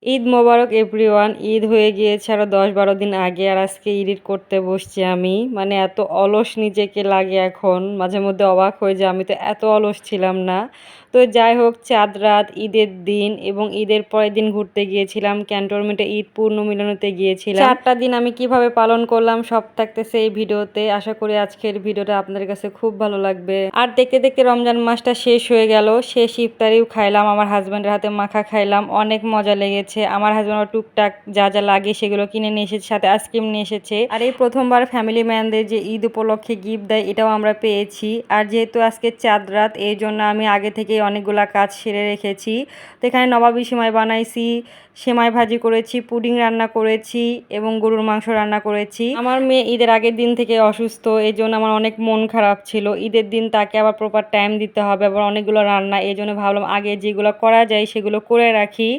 ঈদ মোবারক everyone. Eid হয়ে গিয়েছে আরও ১০-১২ দিন আগে, আর আজকে এডিট করতে বসছি আমি। মানে এত অলস নিজেকে লাগে এখন, মাঝে মধ্যে অবাক হয়ে যে আমি তো এত অলস ছিলাম না। তো যাই হোক, চাঁদ রাত ঈদের দিন এবং ঈদের পরের দিন ঘুরতে গিয়েছিলাম ক্যান্টনমেন্টে, ঈদ পুণ্যমিলনীতে গিয়েছিলাম। 4টা দিন আমি কিভাবে পালন করলাম সব থাকতেছে এই ভিডিওতে। আশা করি আজকের ভিডিওটা আপনাদের কাছে খুব ভালো লাগবে। আর দেখতে দেখতে রমজান মাসটা শেষ হয়ে গেল। শেষ ইফতারিও খাইলাম, আমার হাজব্যান্ডের হাতে মাখা খাইলাম, অনেক মজা লেগেছে। আমার হাজব্যান্ড টুকটাক যা যা লাগে সেগুলো কিনে নিয়ে এসেছে, সাথে আইসক্রিম নিয়ে এসেছে। আর এই প্রথমবার ফ্যামিলি ম্যানদের যে ঈদ উপলক্ষে গিফট দেয়, এটাও আমরা পেয়েছি। আর যেহেতু আজকে চাঁদ রাত, এই জন্য আমি আগে থেকেই অনেকগুলা কাজ সেরে রেখেছি। তো এখানে নবাবী সেমাই বানাইছি, সেমাই ভাজি করেছি, পুডিং রান্না করেছি এবং গরুর মাংস রান্না করেছি। আমার মেয়ে ঈদের আগের দিন থেকে অসুস্থ, এই জন্য আমার অনেক মন খারাপ ছিল। ঈদের দিন তাকে আবার প্রপার টাইম দিতে হবে, আবার অনেকগুলো রান্না, এই জন্য ভাবলাম আগে যেগুলো করা যায় সেগুলো করে রাখি।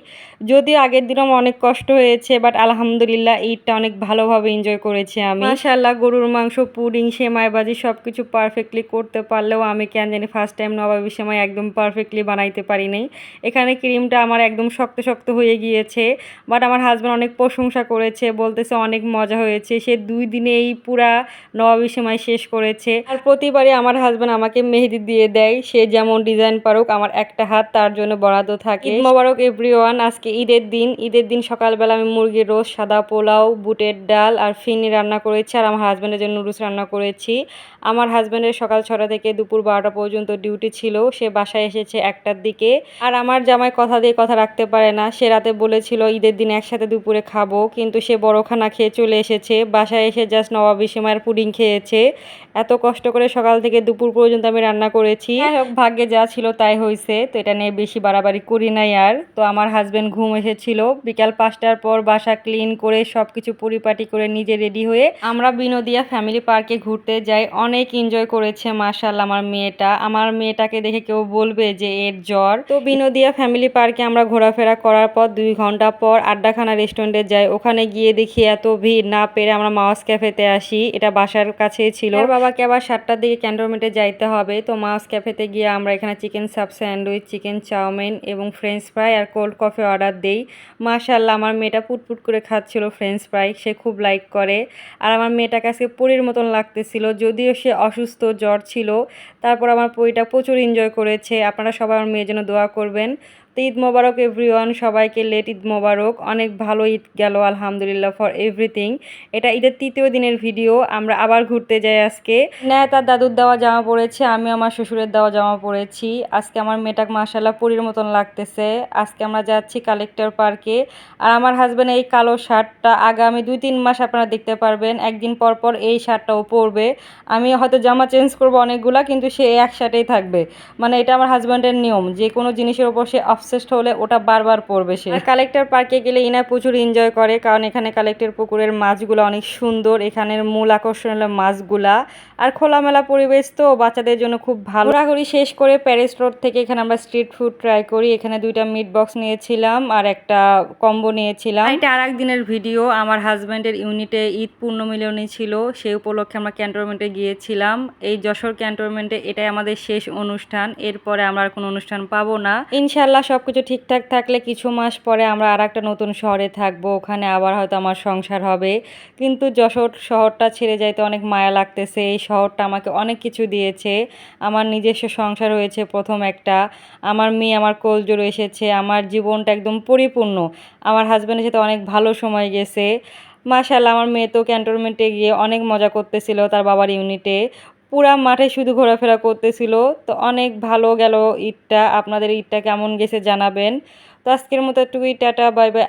যদিও আগের দিন আমার অনেক কষ্ট হয়েছে, বাট আলহামদুলিল্লাহ ঈদটা অনেক ভালোভাবে এনজয় করেছি আমি। মাশাআল্লাহ, গরুর মাংস, পুডিং, সেমাই ভাজি সবকিছু পারফেক্টলি করতে পারলেও আমি কেন জানি ফার্স্ট টাইম নবাবী সেমাই একদম পারফেক্টলি বানাইতে পারি নাই। এখানে ক্রিমটা আমার একদম শক্ত শক্ত হয়ে গিয়েছে, বাট আমার হাজব্যান্ড অনেক প্রশংসা করেছে, বলতেছে অনেক মজা হয়েছে। সে 2 দিনেই পুরা নবাবী সেমাই শেষ করেছে। আর প্রতিবারই আমার হাজব্যান্ড আমাকে মেহেদি দিয়ে দেয়, সে যেমন ডিজাইন পারুক আমার একটা হাত তার জন্য বরাদ্দ থাকে। ঈদ মোবারক এভরিওয়ান। আজকে ঈদের দিন সকালবেলা আমি মুরগির রোস্ট, সাদা পোলাও, বুটের ডাল আর ফিরনি রান্না করেছি, আর আমার হাজব্যান্ডের জন্য নুডলস রান্না করেছি। আমার হাজব্যান্ডের সকাল 6টা থেকে দুপুর 12টা পর্যন্ত ডিউটি ছিল, সে বাসায় এসেছে 1টার দিকে। আর আমার জামাই কথা দিয়ে কথা রাখতে পারে না, সে রাতে বলেছিল ঈদের দিন একসাথে দুপুরে খাবো, কিন্তু সে বড়খানা খেয়ে চলে এসেছে। বাসায় এসে জাস্ট নবাবী সেমাইয়ের পুডিং খেয়েছে। এত কষ্ট করে সকাল থেকে দুপুর পর্যন্ত আমি রান্না করেছি। যাই হোক, ভাগ্যে যা ছিল তাই হয়েছে, তো এটা নিয়ে বেশি বাড়াবাড়ি করি নাই আর। তো আমার হাজব্যান্ড ঘুম এসেছিল, বিকাল 5টার পর বাসা ক্লিন করে সবকিছু পরিপাটি করে নিজে রেডি হয়ে আমরা বিনোদিয়া ফ্যামিলি পার্কে ঘুরতে যাই। অনেক এনজয় করেছে মাশাআল্লাহ আমার মেয়েটাকে দেখে কেউ বলবে যে এর জ্বর। তো বিনোদিয়া ফ্যামিলি পার্কে আমরা ঘোরাফেরা করার পর 2 ঘন্টা পর আড্ডাখানা রেস্টুরেন্টে যাই। ওখানে গিয়ে দেখি এত ভিড়, না পেরে আমরা মাওয়াজ ক্যাফেতে আসি, এটা বাসার কাছেই ছিল। বাবাকে আবার 7টার দিকে ক্যান্টনমেন্টে যাইতে হবে, তো মাওয়াজ ক্যাফেতে গিয়ে আমরা এখানে chicken sub sandwich, chicken chowmein এবং ফ্রেঞ্চ ফ্রাই আর কোল্ড কফি অর্ডার দেই। মাশাআল্লাহ, আমার মেয়েটা পুটপুট করে খাচ্ছিল ফ্রেঞ্চ ফ্রাই, সে খুব লাইক করে। আর আমার মেয়েটার কাছে পরীর মতন লাগতেছিল, যদিও সে অসুস্থ, জ্বর ছিল, তারপর আমার পরীটা প্রচুর এনজয় করেছে। আপনারা সবাই আমার মেয়ের জন্য দোয়া করবেন। তো ঈদ মোবারক এভরিওয়ান, সবাইকে লেট ঈদ মোবারক। অনেক ভালো ঈদ গেল আলহামদুলিল্লাহ ফর এভরিথিং। এটা ঈদের 3য় দিনের ভিডিও। আমরা আবার ঘুরতে যাই আজকে। নেয় তার দাদুর দেওয়া জামা পরেছে, আমি আমার শ্বশুরের দেওয়া জামা পরেছি। আজকে আমার মেয়েটাকে মাশাআল্লাহ পরীর মতন লাগতেছে। আজকে আমরা যাচ্ছি কালেক্টর পার্কে। আর আমার হাজব্যান্ড এই কালো শার্টটা আগামী 2-3 মাস আপনারা দেখতে পারবেন, একদিন পর পর এই শার্টটাও পরবে। আমি হয়তো জামা চেঞ্জ করবো অনেকগুলা, কিন্তু সে এক শার্টেই থাকবে। মানে এটা আমার হাজব্যান্ডের নিয়ম, যে কোনো জিনিসের উপর সে অবসেসড হলে ওটা বারবার পরবে সে। কালেক্টর পার্কে গেলে ইনা প্রচুর এনজয় করে, কারণ এখানে কালেক্টর পুকুরের মাছগুলো অনেক সুন্দর, এখানের মূল আকর্ষণ হলো মাছগুলা। আর খোলামেলা পরিবেশ, তো বাচ্চাদের জন্য খুব ভালো। ঘোরাঘুরি শেষ করে প্যারিস রোড থেকে এখানে আমরা স্ট্রিট ফুড ট্রাই করি। এখানে 2টা মিট বক্স নিয়েছিলাম আর একটা কম্বো নিয়েছিলাম। এটা আর একদিনের ভিডিও। আমার হাজব্যান্ডের ইউনিটে ঈদ পুণ্যমিলনী ছিল, সেই উপলক্ষে আমরা ক্যান্টনমেন্টে গিয়েছিলাম। এই যশোর ক্যান্টনমেন্টে এটাই আমাদের শেষ অনুষ্ঠান, এরপরে আমরা আর কোনো অনুষ্ঠান পাবো না ইনশাল্লাহ। সবকিছু ঠিকঠাক থাকলে কিছু মাস পরে আমরা আর একটা নতুন শহরে থাকবো, ওখানে আবার হয়তো আমার সংসার হবে। কিন্তু যশোর শহরটা ছেড়ে যাইতে অনেক মায়া লাগতেছে। এই শহরটা আমাকে অনেক কিছু দিয়েছে, আমার নিজস্ব সংসার হয়েছে প্রথম একটা, আমার মেয়ে আমার কোলজোড়ে এসেছে, আমার জীবনটা একদম পরিপূর্ণ। আমার হাজব্যান্ডের সাথে অনেক ভালো সময় গেছে মাশাআল্লাহ। আমার মেয়ে তো ক্যান্টনমেন্টে গিয়ে অনেক মজা করতেছিল তার বাবার ইউনিটে, পুরা মাঠে শুধু ঘোরাফেরা করতেছিল। তো অনেক ভালো গেল ঈদটা। আপনাদের ঈদটা কেমন গেছে জানাবেন। তো আজকের মতো একটুকুই, টাটা বাই বাই।